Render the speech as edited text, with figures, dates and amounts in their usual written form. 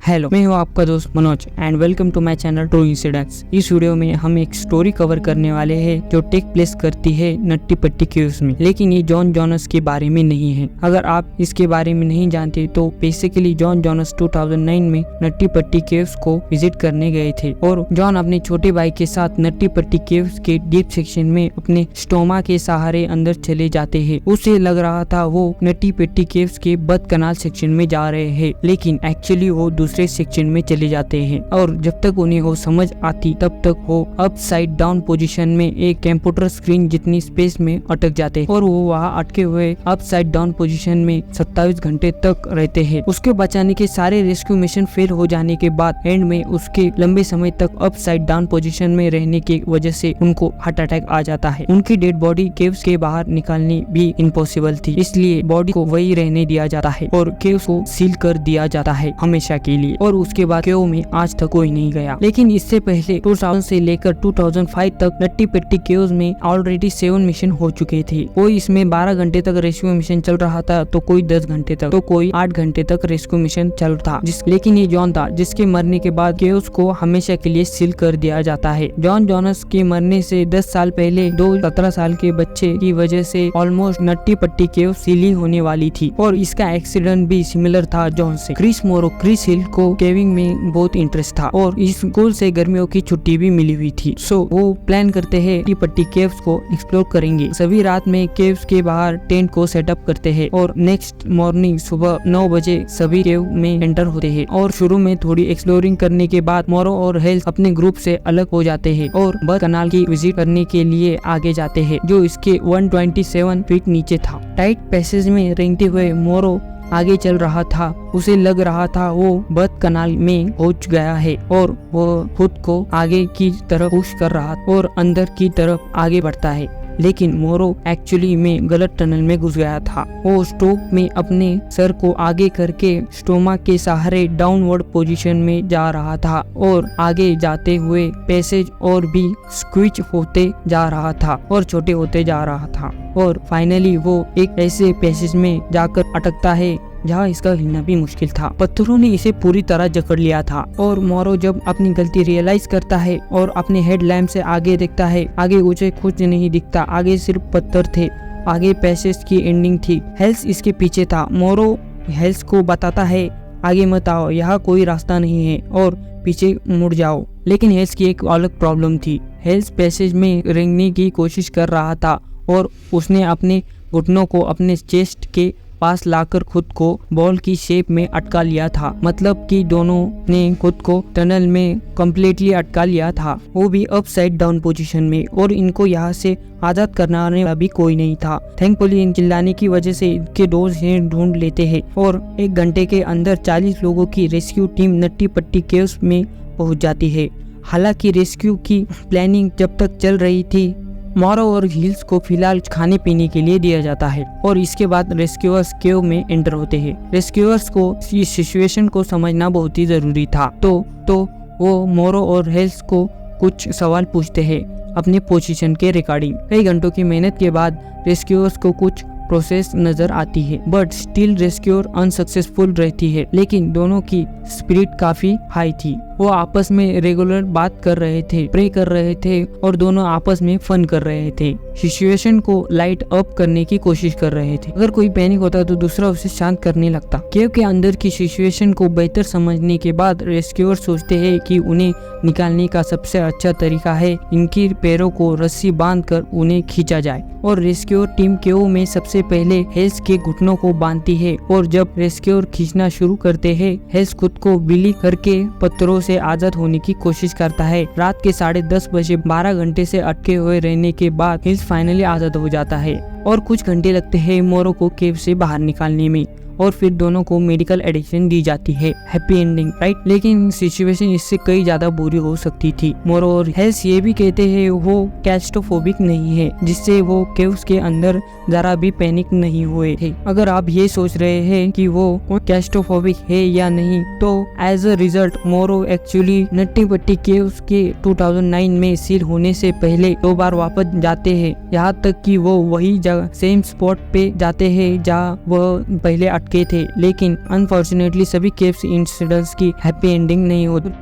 Hello, मैं हूँ आपका दोस्त Manoj and welcome to my channel true incidents. इस वीडियो में हम एक स्टोरी कवर करने वाले हैं जो टेक प्लेस करती है नट्टी पट्टी केव्स में, लेकिन ये जॉन जॉनस के बारे में नहीं है। अगर आप इसके बारे में नहीं जानते तो बेसिकली जॉन जॉनस 2009 में नट्टी पट्टी केव्स को विजिट करने गए थे और जॉन अपने छोटे भाई के साथ नट्टी पट्टी केव्स के डीप सेक्शन में अपने स्टोमा के सहारे अंदर चले जाते हैं। उसे लग रहा था वो नट्टी पट्टी केव्स के बद कनाल सेक्शन में जा रहे हैं, लेकिन एक्चुअली वो दूसरे सेक्शन में चले जाते हैं और जब तक उन्हें वो समझ आती तब तक वो अपसाइड डाउन पोजीशन में एक कंप्यूटर स्क्रीन जितनी स्पेस में अटक जाते हैं और वो वहाँ अटके हुए अपसाइड डाउन पोजीशन में 27 घंटे तक रहते हैं। उसके बचाने के सारे रेस्क्यू मिशन फेल हो जाने के बाद एंड में उसके लंबे समय तक अपसाइड डाउन पोजीशन में रहने की वजह से उनको हार्ट अटैक आ जाता है। उनकी डेड बॉडी केव्स के बाहर निकालनी भी इम्पॉसिबल थी, इसलिए बॉडी को वही रहने दिया जाता है और केव्स को सील कर दिया जाता है हमेशा के लिए। और उसके बाद केव में आज तक कोई नहीं गया। लेकिन इससे पहले 2000 से लेकर 2005 तक नट्टी पट्टी केव्स में ऑलरेडी 7 मिशन हो चुके थे। कोई इसमें 12 घंटे तक रेस्क्यू मिशन चल रहा था, तो कोई 10 घंटे तक, तो कोई 8 घंटे तक रेस्क्यू मिशन चल था। लेकिन ये जॉन था जिसके मरने के बाद केव्स को हमेशा के लिए सील कर दिया जाता है। जॉन जॉनस के मरने से 10 साल पहले 17 साल के बच्चे की वजह से ऑलमोस्ट नट्टी पट्टी केव सीली होने वाली थी और इसका एक्सीडेंट भी सिमिलर था जॉन से। क्रिस हिल को केविंग में बहुत इंटरेस्ट था और इस स्कूल से गर्मियों की छुट्टी भी मिली हुई थी। सो वो प्लान करते हैं नट्टी पट्टी केव्स को एक्सप्लोर करेंगे। सभी रात में केव्स के बाहर टेंट को सेटअप करते हैं और नेक्स्ट मॉर्निंग सुबह 9 बजे सभी केव में एंटर होते हैं। और शुरू में थोड़ी एक्सप्लोरिंग करने के बाद मोरो और हेल्स अपने ग्रुप से अलग हो जाते हैं और बद कनाल की विजिट करने के लिए आगे जाते हैं जो इसके 127 फीट नीचे था। टाइट पैसेज में रेंगते हुए मोरो आगे चल रहा था। उसे लग रहा था वो बद कनाल में पहुंच गया है और वो खुद को आगे की तरफ पुश कर रहा और अंदर की तरफ आगे बढ़ता है, लेकिन मोरो एक्चुअली में गलत टनल में घुस गया था। वो स्टोक में अपने सर को आगे करके स्टोमा के सहारे डाउनवर्ड पोजीशन में जा रहा था और आगे जाते हुए पैसेज और भी स्क्विच होते जा रहा था और छोटे होते जा रहा था और फाइनली वो एक ऐसे पैसेज में जाकर अटकता है जहाँ इसका हिलना भी मुश्किल था। पत्थरों ने इसे पूरी तरह जकड़ लिया था और मोरो जब अपनी गलती रियलाइज करता है और अपने हेड लैम्प से आगे देखता है, आगे उसे कुछ नहीं दिखता, आगे सिर्फ पत्थर थे, आगे पैसेज की एंडिंग थी। हेल्स इसके पीछे था। मोरो हेल्स को बताता है आगे मत आओ, यहाँ कोई रास्ता नहीं है और पीछे मुड़ जाओ। लेकिन हेल्स की एक अलग प्रॉब्लम थी। हेल्स पैसेज में रेंगने की कोशिश कर रहा था और उसने अपने घुटनों को अपने चेस्ट के पास लाकर खुद को बॉल की शेप में अटका लिया था। मतलब कि दोनों ने खुद को टनल में कम्प्लीटली अटका लिया था, वो भी अपसाइड डाउन पोजीशन में, और इनको यहाँ से आजाद कराने वाला भी कोई नहीं था। थैंकफुली इन चिल्लाने की वजह से इनके दोस्त इन्हें ढूंढ लेते हैं और 1 घंटे के अंदर 40 लोगों की रेस्क्यू टीम नट्टी पट्टी केव्स में पहुंच जाती है। हालांकि रेस्क्यू की प्लानिंग जब तक चल रही थी, मोरो और हिल्स को फिलहाल खाने पीने के लिए दिया जाता है और इसके बाद रेस्क्यूअर्स केव में एंटर होते हैं। रेस्क्यूअर्स को इस सिचुएशन को समझना बहुत ही जरूरी था, तो वो मोरो और हिल्स को कुछ सवाल पूछते हैं अपने पोजीशन के रिगार्डिंग। कई घंटों की मेहनत के बाद रेस्क्यूअर्स को कुछ प्रोसेस नजर आती है, बट स्टिल रेस्क्यूअर अनसक्सेसफुल रहती है। लेकिन दोनों की स्पिरिट काफी हाई थी। वो आपस में रेगुलर बात कर रहे थे, प्रे कर रहे थे और दोनों आपस में फन कर रहे थे। सिचुएशन को लाइट अप करने की कोशिश कर रहे थे। अगर कोई पैनिक होता तो दूसरा उसे शांत करने लगता। केव के अंदर की सिचुएशन को बेहतर समझने के बाद रेस्क्यूअर सोचते हैं कि उन्हें निकालने का सबसे अच्छा तरीका है इनकी पैरों को रस्सी बांधकर उन्हें खींचा जाए और रेस्क्यूअर टीम केव में सबसे पहले हेल्स के घुटनों को बांधती है और जब रेस्क्यूअर खींचना शुरू करते हैं, हेल्स खुद को बिली करके पत्थरों से आजाद होने की कोशिश करता है। रात के 10:30 बजे 12 घंटे से अटके हुए रहने के बाद हिल्स फाइनली आजाद हो जाता है और कुछ घंटे लगते हैं मोरो को केव से बाहर निकालने में और फिर दोनों को मेडिकल एडिशन दी जाती है। Happy ending, right? लेकिन सिचुएशन इससे कई ज्यादा बुरी हो सकती थी। मोरो और हेल्स ये भी कहते हैं वो क्लैस्ट्रोफोबिक नहीं है, जिससे वो केव्स के अंदर जरा भी पैनिक नहीं हुए थे। अगर आप ये सोच रहे हैं कि वो क्लैस्ट्रोफोबिक है या नहीं, तो एज अ रिजल्ट मोरो एक्चुअली नट्टी पट्टी केव्स के 2009 में सील होने से पहले 2 बार वापस जाते हैं, यहाँ तक कि वो वही जगह सेम स्पॉट पे जाते हैं जहाँ वह पहले अटके थे, लेकिन अनफॉर्चुनेटली सभी केव्स इंसिडेंट्स की हैप्पी एंडिंग नहीं होती।